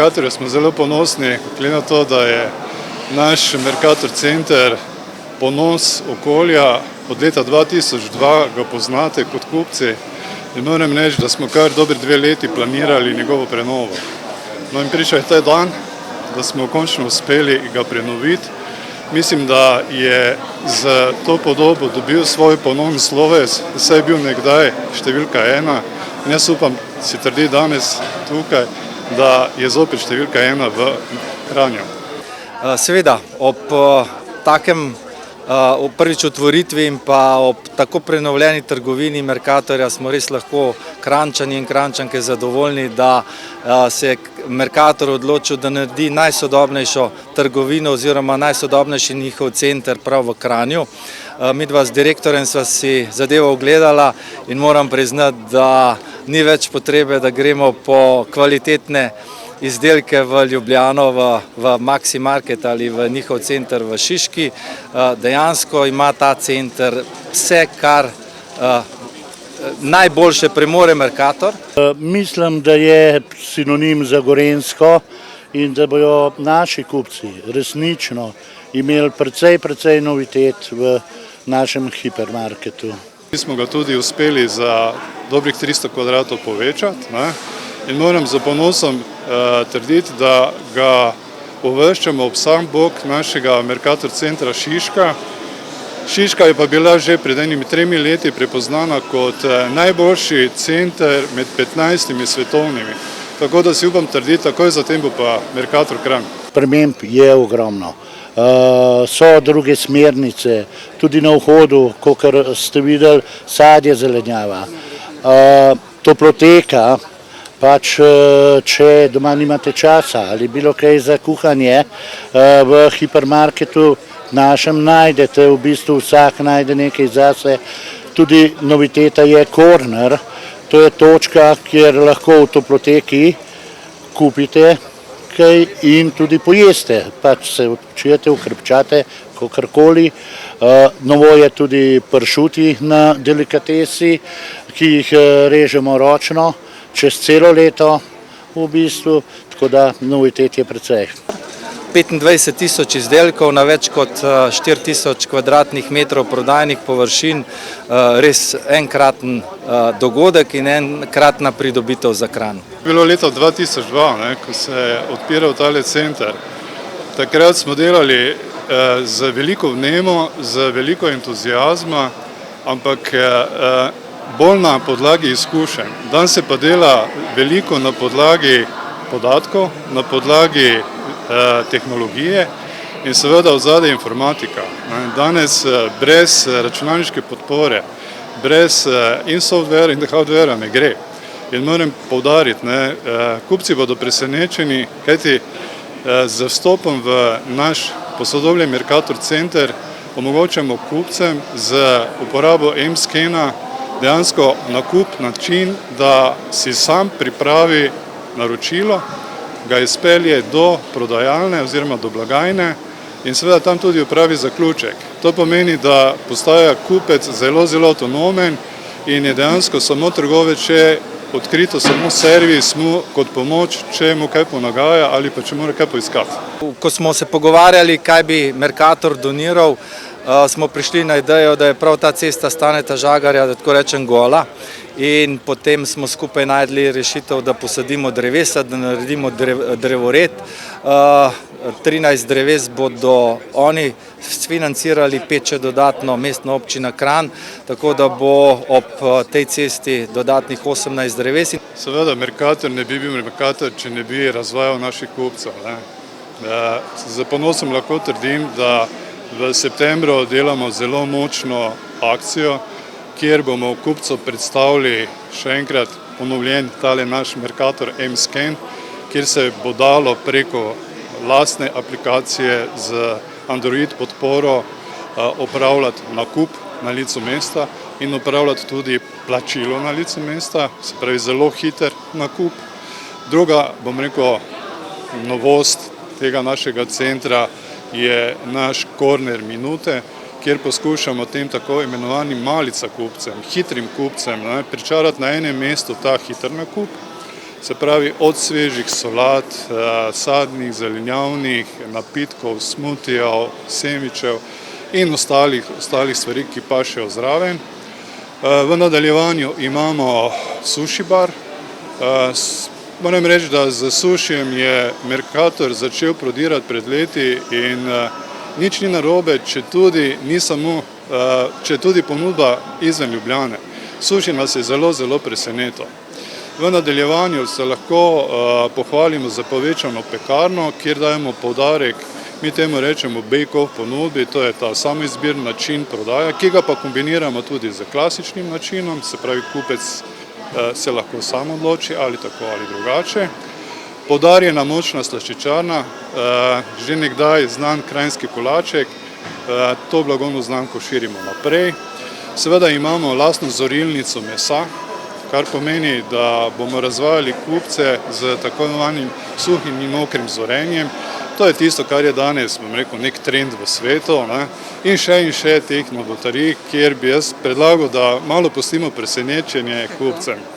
Mercatorju smo zelo ponosni, glede na to, da je naš Mercator center ponos okolja. Od leta 2002 ga poznate kot kupci in moram reči, da smo kar dobri 2 leti planirali njegovo prenovo. No in prišel je ta dan, da smo končno uspeli ga prenoviti. Mislim, da je z to podobo dobil svoj ponovni sloves, saj je bil nekdaj številka 1. In jaz upam, si trdi danes tukaj, da je zopet številka 1 v Kranju. Seveda, ob takem prvič otvoritvi in pa ob tako prenovljeni trgovini Mercatorja smo res lahko Kranjčani in Kranjčanke zadovoljni, da se je Mercator odločil, da naredi najsodobnejšo trgovino oziroma najsodobnejši njihov center prav v Kranju. Midva z direktorjem sva si zadevo ogledala in moram priznati, da ni več potrebe, da gremo po kvalitetne izdelke v Ljubljano, v Maxi Market ali v njihov center v Šiški. Dejansko ima ta center vse, kar najboljše premore Mercator. Mislim, da je sinonim za Gorenjsko in da bodo naši kupci resnično imeli precej novitet v našem hipermarketu. Mi smo ga tudi uspeli za dobrih 300 kvadratov povečati, in moram z ponosom trditi, da ga uvrščamo ob sam bok našega Mercator centra Šiška. Šiška je pa bila že pred 3 leti prepoznana kot najboljši center med 15 svetovnimi. Tako da si upam trditi, takoj zatem bo pa Mercator Kranj. Sprememb je ogromno. So druge smernice, tudi na vhodu, kakor ste videli, sadje, zelenjava. Toploteka, pač če doma nimate časa ali bilo kaj za kuhanje, v hipermarketu našem najdete, v bistvu vsak najde nekaj zase. Tudi noviteta je Corner, to je točka, kjer lahko v toploteki kupite kaj in tudi pojeste, pač se odpočijete, ukrepčate, kakorkoli. Novo je tudi pršuti na delikatesi, ki jih režemo ročno, čez celo leto v bistvu, tako da novitet je precej. 25.000 izdelkov na več kot 4.000 kvadratnih metrov prodajnih površin, res enkraten dogodek in enkratna pridobitev za Kranj. Bilo leto 2002, ko se je odpiral tale center. Takrat smo delali z veliko vnemo, z veliko entuziazma, ampak bolj na podlagi izkušenj. Danes se pa dela veliko na podlagi podatkov, na podlagi tehnologije in seveda v zadnje informatika. Danes brez računalniške podpore, brez in softvera in hardvera ne gre. In moram poudariti, kupci bodo presenečeni, kajti z vstopom v naš posodobljen Mercator center omogočamo kupcem z uporabo M-skena dejansko nakup način, da si sam pripravi naročilo, ga izpelje do prodajalne oziroma do blagajne in seveda tam tudi opravi zaključek. To pomeni, da postaja kupec zelo avtonomen in je dejansko samo trgovec, če odkrito samo servis mu kot pomoč, če mu kaj ponagaja ali pa če mora kaj poiskati. Ko smo se pogovarjali, kaj bi Mercator doniral, smo prišli na idejo, da je prav ta cesta Staneta Žagarja, da tako rečem, gola. In potem smo skupaj najdli rešitev, da posadimo drevesa, da naredimo drevored. 13 dreves bodo oni sfinancirali, 5 še dodatno Mestna občina Kranj, tako da bo ob tej cesti dodatnih 18 dreves. Seveda Mercator ne bi bil Mercator, če ne bi razvajal naših kupcev. Z ponosom lahko trdim, da v septembru delamo zelo močno akcijo, kjer bomo kupcu predstavili še enkrat ponovljen tale naš Mercator M-scan, kjer se bo dalo preko lastne aplikacije z Android podporo opravljati nakup na licu mesta in opravljati tudi plačilo na licu mesta, se pravi zelo hiter nakup. Druga, bom rekel, novost tega našega centra je naš Corner minute, kjer poskušamo tem tako imenovanim malica kupcem, hitrim kupcem, pričarati na enem mestu ta hiter nakup Se pravi, od svežih solat, sadnih, zelenjavnih, napitkov, smutijev, sendvičev in ostalih stvari, ki pašejo zraven. V nadaljevanju imamo suši bar. Moram reči, da z sušijem je Mercator začel prodirati pred leti in nič ni narobe, če tudi ponudba izven Ljubljane. Suši nas je zelo presenetil. V nadaljevanju se lahko pohvalimo za povečano pekarno, kjer dajemo poudarek, mi temu rečemo bake-off ponudbi, to je ta samoizbirni način prodaje, ki ga pa kombiniramo tudi z klasičnim načinom, se pravi kupec se lahko sam odloči ali tako ali drugače. Poudarjena močna slaščičarna, že nekdaj znan kranjski kolaček, to blagovno znamko širimo naprej. Seveda imamo lastno zorilnico mesa, kar pomeni, da bomo razvajali kupce z tako imenovanim suhim in mokrim zorenjem. To je tisto, kar je danes, bom rekel, nek trend v svetu, ne? In še teh novotarij, kjer bi jaz predlagal, da malo pustimo presenečenje kupcem.